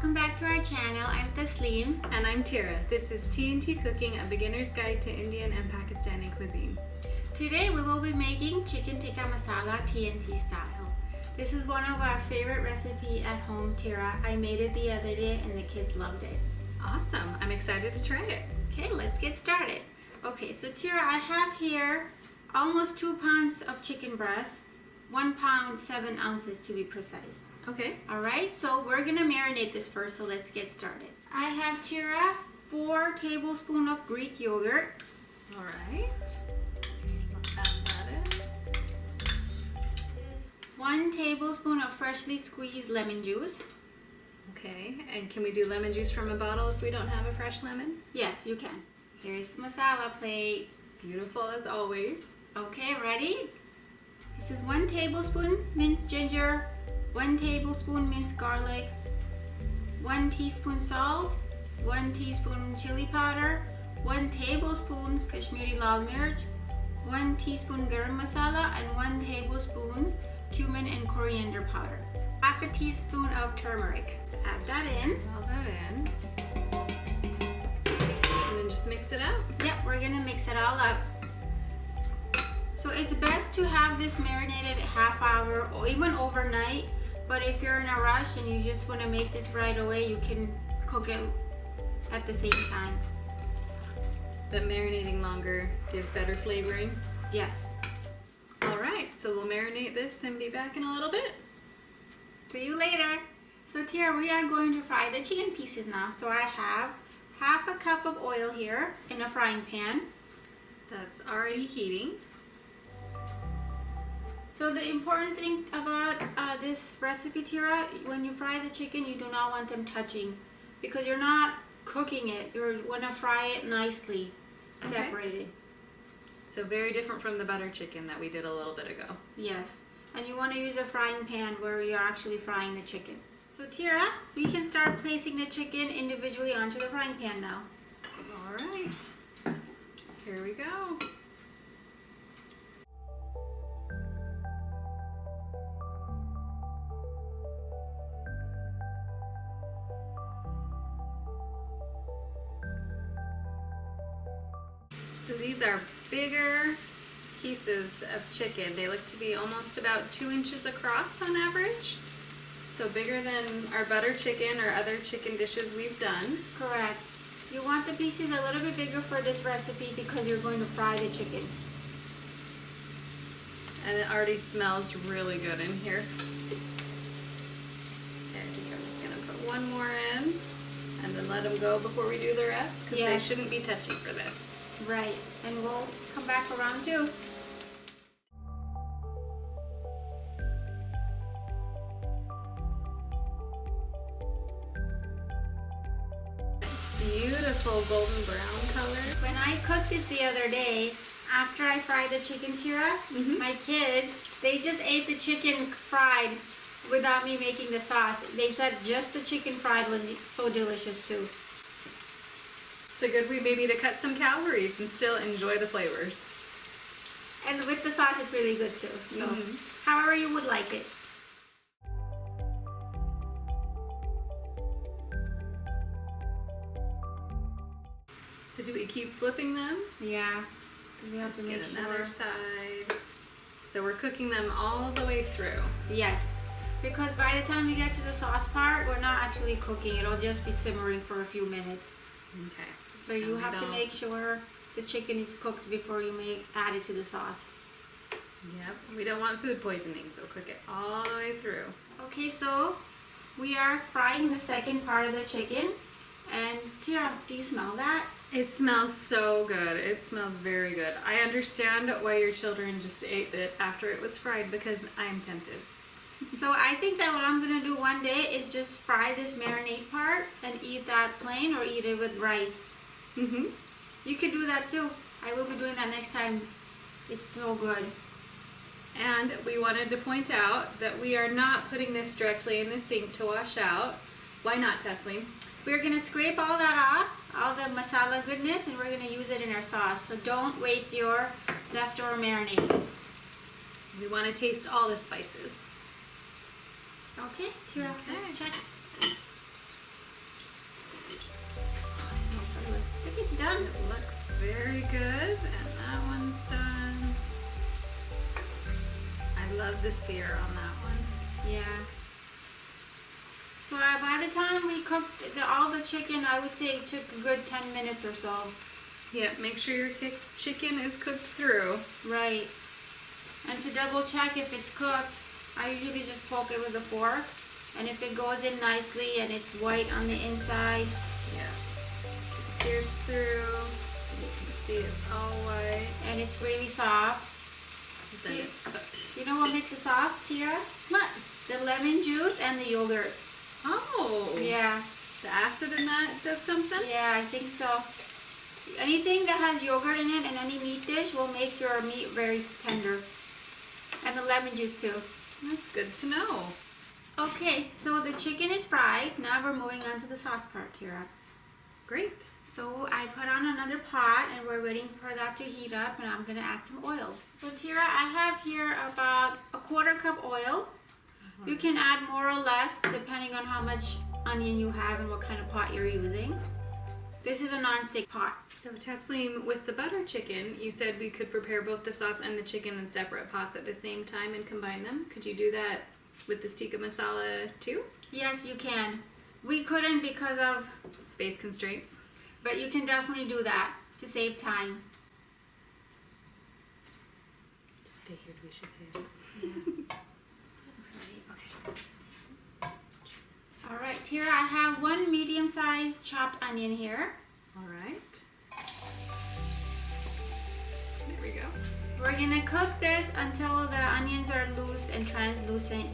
welcome back to our channel. I'm Tasleem. And I'm Tira. This is T&T Cooking, a beginner's guide to Indian and Pakistani cuisine. Today we will be making Chicken Tikka Masala T&T style. This is one of our favorite recipes at home, Tira. I made it the other day and the kids loved it. Awesome. I'm excited to try it. Okay, let's get started. Okay, so Tira, I have here almost 2 pounds of chicken breast, 1 pound 7 ounces to be precise. Okay. Alright, so we're gonna marinate this first, so let's get started. I have, Tira, 4 tablespoons of Greek yogurt. Alright. Add that in. 1 tablespoon of freshly squeezed lemon juice. Okay, and can we do lemon juice from a bottle if we don't have a fresh lemon? Yes, you can. Here's the masala plate. Beautiful as always. Okay, ready? This is 1 tablespoon minced ginger, 1 tablespoon minced garlic, 1 teaspoon salt, 1 teaspoon chili powder, 1 tablespoon Kashmiri lal mirch, 1 teaspoon garam masala, and 1 tablespoon cumin and coriander powder. Half a teaspoon of turmeric. Let's add that in. All that in. And then just mix it up. Yep, we're gonna mix it all up. So it's best to have this marinated half hour or even overnight, but if you're in a rush and you just want to make this right away, you can cook it at the same time. But marinating longer gives better flavoring. Yes. Alright, so we'll marinate this and be back in a little bit. See you later. So Tira, we are going to fry the chicken pieces now. So I have half a cup of oil here in a frying pan. That's already heating. So the important thing about this recipe, Tira, when you fry the chicken, you do not want them touching because you're not cooking it. You want to fry it nicely, separated. Okay. So very different from the butter chicken that we did a little bit ago. Yes, and you want to use a frying pan where you're actually frying the chicken. So Tira, we can start placing the chicken individually onto the frying pan now. All right, here we go. So these are bigger pieces of chicken. They look to be almost about 2 inches across on average. So bigger than our butter chicken or other chicken dishes we've done. Correct. You want the pieces a little bit bigger for this recipe because you're going to fry the chicken. And it already smells really good in here. Okay, I think I'm just gonna put 1 more in and then let them go before we do the rest because they shouldn't be touching for this. Right, and we'll come back around too. Beautiful golden brown color. When I cooked this the other day, after I fried the chicken, Tira, my kids, they just ate the chicken fried without me making the sauce. They said just the chicken fried was so delicious too. It's a good way maybe to cut some calories and still enjoy the flavors. And with the sauce, it's really good too. So, however you would like it. So do we keep flipping them? Yeah. We have to Get make another sure. side. So we're cooking them all the way through. Yes. Because by the time we get to the sauce part, we're not actually cooking. It'll just be simmering for a few minutes. Okay. So you have to make sure the chicken is cooked before you add it to the sauce. Yep. We don't want food poisoning, so cook it all the way through. Okay, so we are frying the second part of the chicken. And Tira, do you smell that? It smells so good. It smells very good. I understand why your children just ate it after it was fried because I am tempted. So I think that what I'm going to do one day is just fry this marinade part and eat that plain or eat it with rice. You could do that too. I will be doing that next time. It's so good. And we wanted to point out that we are not putting this directly in the sink to wash out. Why not, Tasleem? We're going to scrape all that off, all the masala goodness, and we're going to use it in our sauce. So don't waste your leftover marinade. We want to taste all the spices. Okay, Tira, let's check. the sear on that one. Yeah. So by the time we cooked all the chicken, I would say it took a good 10 minutes or so. Yep, make sure your chicken is cooked through. Right. And to double check if it's cooked, I usually just poke it with a fork. And if it goes in nicely and it's white on the inside. Yeah. Pierce through. You can see it's all white. And it's really soft. Then it's cooked. You know what makes it soft, Tira? What? The lemon juice and the yogurt. Oh. Yeah. The acid in that does something? Yeah, I think so. Anything that has yogurt in it and any meat dish will make your meat very tender. And the lemon juice too. That's good to know. Okay, so the chicken is fried. Now we're moving on to the sauce part, Tira. Great. So I put on another pot and we're waiting for that to heat up, and I'm going to add some oil. So Tira, I have here about a 1/4 cup oil. You can add more or less depending on how much onion you have and what kind of pot you're using. This is a non-stick pot. So Taslim, with the butter chicken, you said we could prepare both the sauce and the chicken in separate pots at the same time and combine them. Could you do that with this tikka masala too? Yes, you can. We couldn't because of space constraints. But you can definitely do that to save time. Just figured we should save it. Yeah. Okay. All right, Tira, I have 1 medium-sized chopped onion here. All right. There we go. We're gonna cook this until the onions are loose and translucent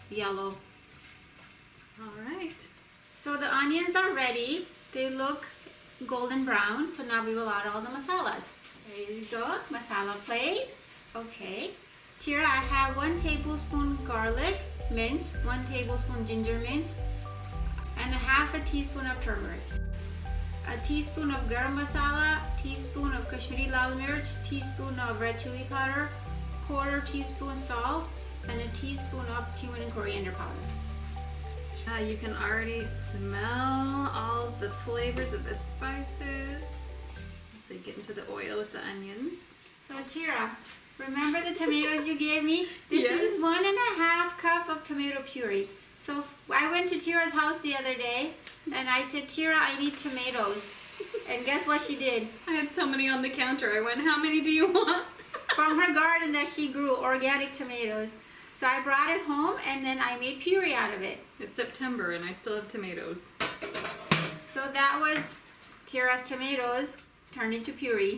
yellow. All right. So the onions are ready. They look golden brown. So now we will add all the masalas. There you go, masala plate. Okay. Tira, I have 1 tablespoon garlic mince, 1 tablespoon ginger mince, and a 1/2 teaspoon of turmeric. A teaspoon of garam masala, teaspoon of Kashmiri lal mirch, teaspoon of red chili powder, 1/4 teaspoon salt, and a teaspoon of cumin and coriander powder. You can already smell all the flavors of the spices as they get into the oil with the onions. So Tira, remember the tomatoes you gave me? This Yes. is 1.5 cup of tomato puree. So I went to Tira's house the other day and I said, Tira, I need tomatoes. And guess what she did? I had so many on the counter. I went, how many do you want? From her garden that she grew, organic tomatoes. So I brought it home and then I made puree out of it. It's September and I still have tomatoes. So that was Tira's tomatoes turned into puree.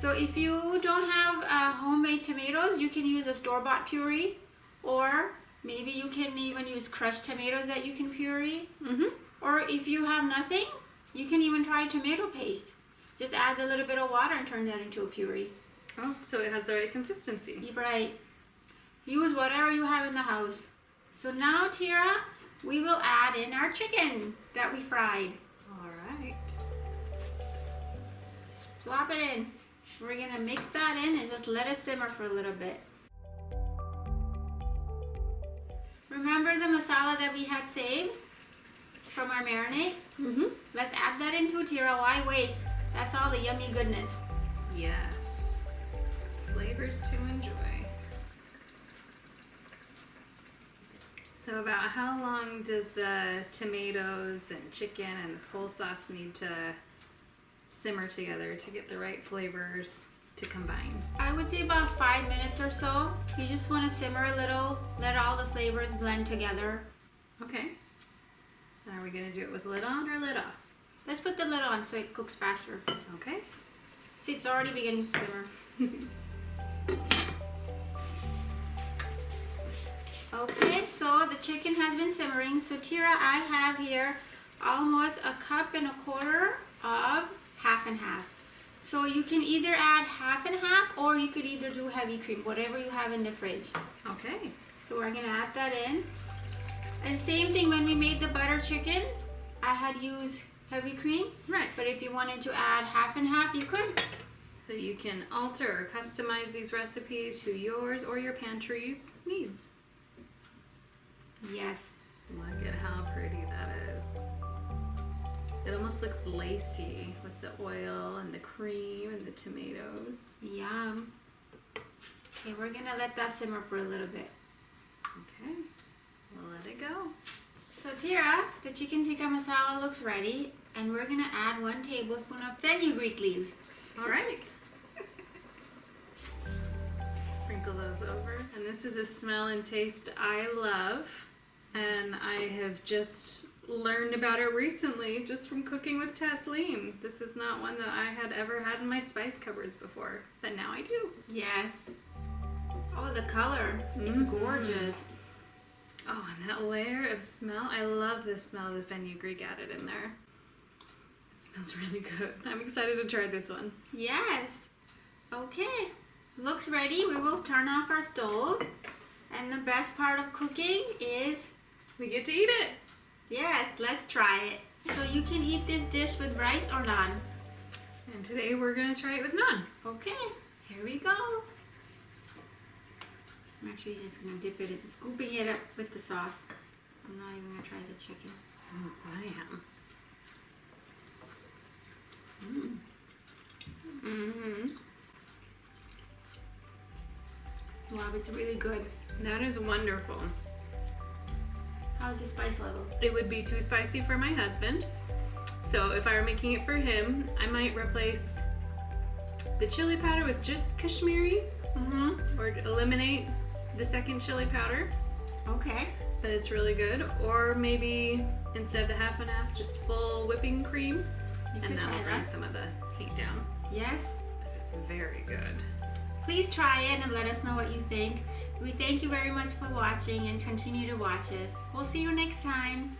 So if you don't have homemade tomatoes, you can use a store-bought puree, or maybe you can even use crushed tomatoes that you can puree. Or if you have nothing, you can even try tomato paste. Just add a little bit of water and turn that into a puree. Oh, so it has the right consistency. Right. Use whatever you have in the house. So now, Tira, we will add in our chicken that we fried. All right. Just plop it in. We're going to mix that in and just let it simmer for a little bit. Remember the masala that we had saved from our marinade? Let's add that into Tira. Why waste? That's all the yummy goodness. Yes. Flavors to enjoy. So about how long does the tomatoes and chicken and this whole sauce need to simmer together to get the right flavors to combine? I would say about 5 minutes or so. You just want to simmer a little, let all the flavors blend together. Okay. And are we going to do it with lid on or lid off? Let's put the lid on so it cooks faster. Okay. See, it's already beginning to simmer. Okay, so the chicken has been simmering. So Tira, I have here almost 1.25 cups of half and half. So you can either add half and half, or you could either do heavy cream, whatever you have in the fridge. Okay. So we're gonna add that in. And same thing when we made the butter chicken, I had used heavy cream. Right. But if you wanted to add half and half, you could. So you can alter or customize these recipes to yours or your pantry's needs. Yes. Look at how pretty that is. It almost looks lacy with the oil and the cream and the tomatoes. Yum. Okay, we're gonna let that simmer for a little bit. Okay, we'll let it go. So Tira, the chicken tikka masala looks ready, and we're gonna add 1 tablespoon of fenugreek leaves. All right. Sprinkle those over. And this is a smell and taste I love, and I have just learned about it recently just from cooking with Taslim. This is not one that I had ever had in my spice cupboards before, but now I do. Yes. Oh, the color is gorgeous. Oh, and that layer of smell. I love the smell of the fenugreek added in there. It smells really good. I'm excited to try this one. Yes. Okay. Looks ready. We will turn off our stove. And the best part of cooking is... we get to eat it. yes, let's try it. So you can eat this dish with rice or naan. And today we're going to try it with naan. Okay, here we go. I'm actually just going to dip it in, scooping it up with the sauce. I'm not even going to try the chicken. I am. Wow, it's really good. That is wonderful. How's the spice level? It would be too spicy for my husband. So if I were making it for him, I might replace the chili powder with just Kashmiri, or eliminate the second chili powder. Okay. But it's really good. Or maybe instead of the half and half, just full whipping cream, and that'll bring some of the heat down. Yes. But it's very good. Please try it and let us know what you think. We thank you very much for watching and continue to watch us. We'll see you next time.